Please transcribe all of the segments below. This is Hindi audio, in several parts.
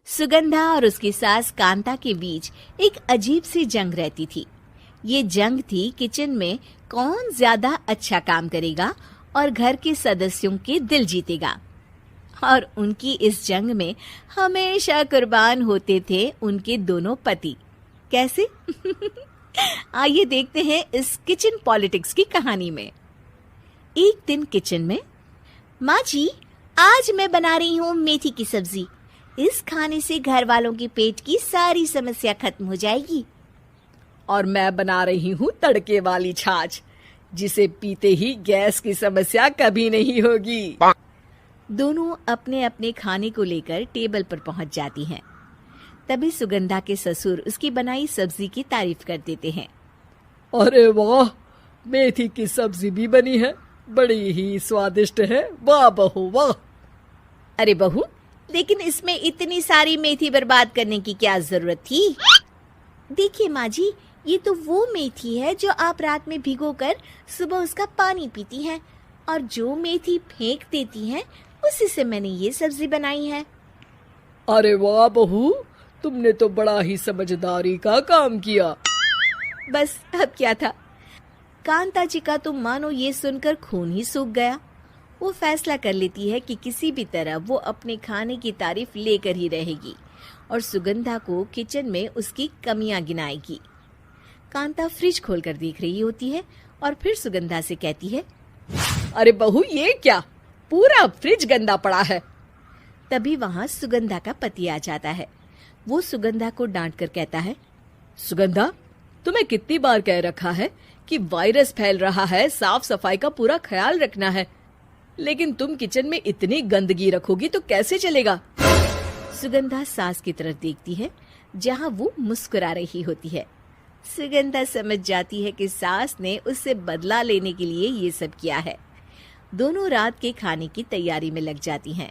सुगंधा और उसकी सास कांता के बीच एक अजीब सी जंग रहती थी। ये जंग थी किचन में कौन ज्यादा अच्छा काम करेगा और घर के सदस्यों के दिल जीतेगा। और उनकी इस जंग में हमेशा कुर्बान होते थे उनके दोनों पति। कैसे? आइए देखते हैं इस किचन पॉलिटिक्स की कहानी में। एक दिन किचन में, माँ जी, आज मैं बना रही हूँ मेथी की सब्जी। इस खाने से घर वालों के पेट की सारी समस्या खत्म हो जाएगी। और मैं बना रही हूँ तड़के वाली छाछ, जिसे पीते ही गैस की समस्या कभी नहीं होगी। दोनों अपने अपने खाने को लेकर टेबल पर पहुंच जाती हैं। तभी सुगंधा के ससुर उसकी बनाई सब्जी की तारीफ कर देते हैं। अरे वाह, मेथी की सब्जी भी बनी है, बड़ी ही स्वादिष्ट है। वाह बहू वाह। अरे बहू, लेकिन इसमें इतनी सारी मेथी बर्बाद करने की क्या जरूरत थी? देखिए माँ जी, ये तो वो मेथी है जो आप रात में भिगोकर सुबह उसका पानी पीती हैं, और जो मेथी फेंक देती हैं उसी से मैंने ये सब्जी बनाई है। अरे वाह बहू, तुमने तो बड़ा ही समझदारी का काम किया। बस अब क्या था, कांता जी का तो मानो ये सुनकर खून ही सूख गया। वो फैसला कर लेती है कि किसी भी तरह वो अपने खाने की तारीफ लेकर ही रहेगी और सुगंधा को किचन में उसकी कमियां गिनाएगी। कांता फ्रिज खोलकर देख रही होती है और फिर सुगंधा से कहती है, अरे बहू, ये क्या, पूरा फ्रिज गंदा पड़ा है। तभी वहाँ सुगंधा का पति आ जाता है। वो सुगंधा को डांट कर कहता है, सुगंधा, तुम्हें कितनी बार कह रखा है कि वायरस फैल रहा है, साफ सफाई का पूरा ख्याल रखना है, लेकिन तुम किचन में इतनी गंदगी रखोगी तो कैसे चलेगा। सुगंधा सास की तरफ देखती है जहाँ वो मुस्कुरा रही होती है। सुगंधा समझ जाती है कि सास ने उससे बदला लेने के लिए ये सब किया है। दोनों रात के खाने की तैयारी में लग जाती हैं।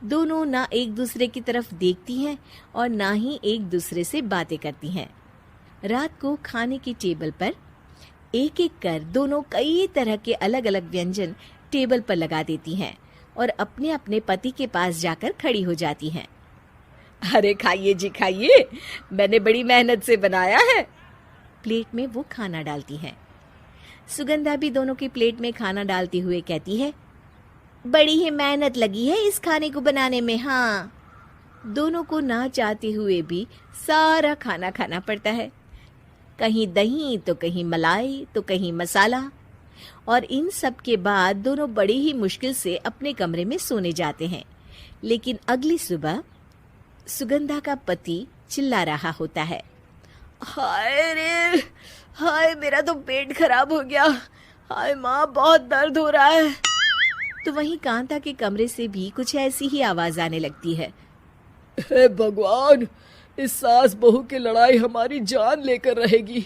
दोनों ना एक दूसरे की तरफ देखती हैं और ना ही एक दूसरे से बातें करती हैं। रात को खाने की टेबल पर एक एक कर दोनों कई तरह के अलग अलग व्यंजन टेबल पर लगा देती हैं और अपने अपने पति के पास जाकर खड़ी हो जाती हैं। अरे खाइए जी खाइए, मैंने बड़ी मेहनत से बनाया है। प्लेट में वो खाना डालती हैं। सुगंधा भी दोनों की प्लेट में खाना डालते हुए कहती है, बड़ी ही मेहनत लगी है इस खाने को बनाने में। हाँ, दोनों को ना चाहते हुए भी सारा खाना खाना पड़ता है। कहीं दही तो कहीं मलाई तो कहीं मसाला। और इन सब के बाद दोनों बड़ी ही मुश्किल से अपने कमरे में सोने जाते हैं। लेकिन अगली सुबह सुगंधा का पति चिल्ला रहा होता है, हाय रे, हाय मेरा तो पेट खराब हो गया। हाय माँ, बहुत दर्द हो रहा है। तो वहीं कांता के कमरे से भी कुछ ऐसी ही आवाज आने लगती है। हे भगवान, इस सास बहू की लड़ाई हमारी जान लेकर रहेगी।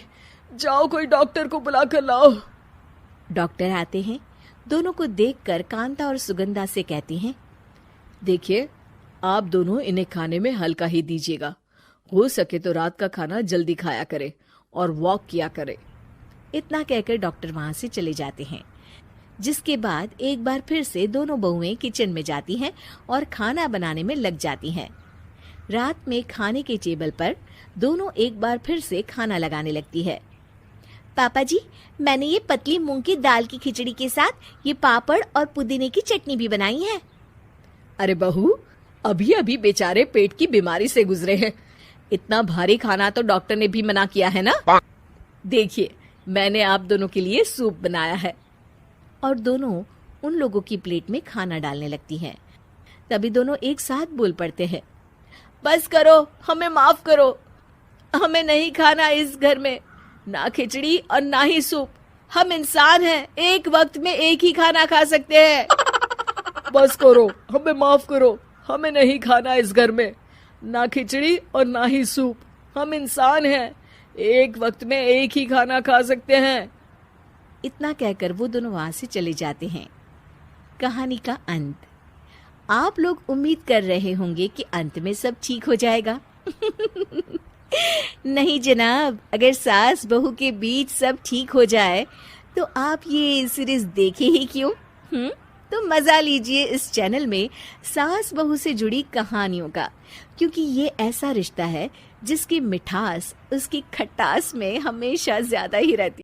जाओ कोई डॉक्टर को बुला कर लाओ। डॉक्टर आते हैं। दोनों को देखकर कांता और सुगंधा से कहते हैं, देखिए, आप दोनों इन्हें खाने में हल्का ही दीजिएगा। हो सके तो रात का खाना जल्दी खाया करे और वॉक किया करे। इतना कहकर डॉक्टर वहां से चले जाते हैं। जिसके बाद एक बार फिर से दोनों बहुएं किचन में जाती हैं और खाना बनाने में लग जाती हैं। रात में खाने के टेबल पर दोनों एक बार फिर से खाना लगाने लगती है। पापा जी, मैंने ये पतली मूंग की दाल की खिचड़ी के साथ ये पापड़ और पुदीने की चटनी भी बनाई है। अरे बहू, अभी अभी बेचारे पेट की बीमारी से गुजरे हैं। इतना भारी खाना तो डॉक्टर ने भी मना किया है ना। देखिए, मैंने आप दोनों के लिए सूप बनाया है। और दोनों उन लोगों की प्लेट में खाना डालने लगती हैं। तभी दोनों एक साथ बोल पड़ते हैं, बस करो, हमें माफ करो। हमें नहीं खाना इस घर में, ना खिचड़ी और ना ही सूप। हम इंसान हैं, एक वक्त में एक ही खाना खा सकते हैं। बस करो, हमें माफ करो। हमें नहीं खाना इस घर में, ना खिचड़ी और ना ही सूप। हम इंसान हैं, एक वक्त में एक ही खाना खा सकते हैं। इतना कहकर वो दोनों वहां से चले जाते हैं। कहानी का अंत। आप लोग उम्मीद कर रहे होंगे कि अंत में सब ठीक हो जाएगा। नहीं जनाब, अगर सास बहू के बीच सब ठीक हो जाए तो आप ये सीरीज देखे ही क्यों? तो मजा लीजिए इस चैनल में सास बहू से जुड़ी कहानियों का, क्योंकि ये ऐसा रिश्ता है जिसकी मिठास उसकी खटास में हमेशा ज्यादा ही रहती है।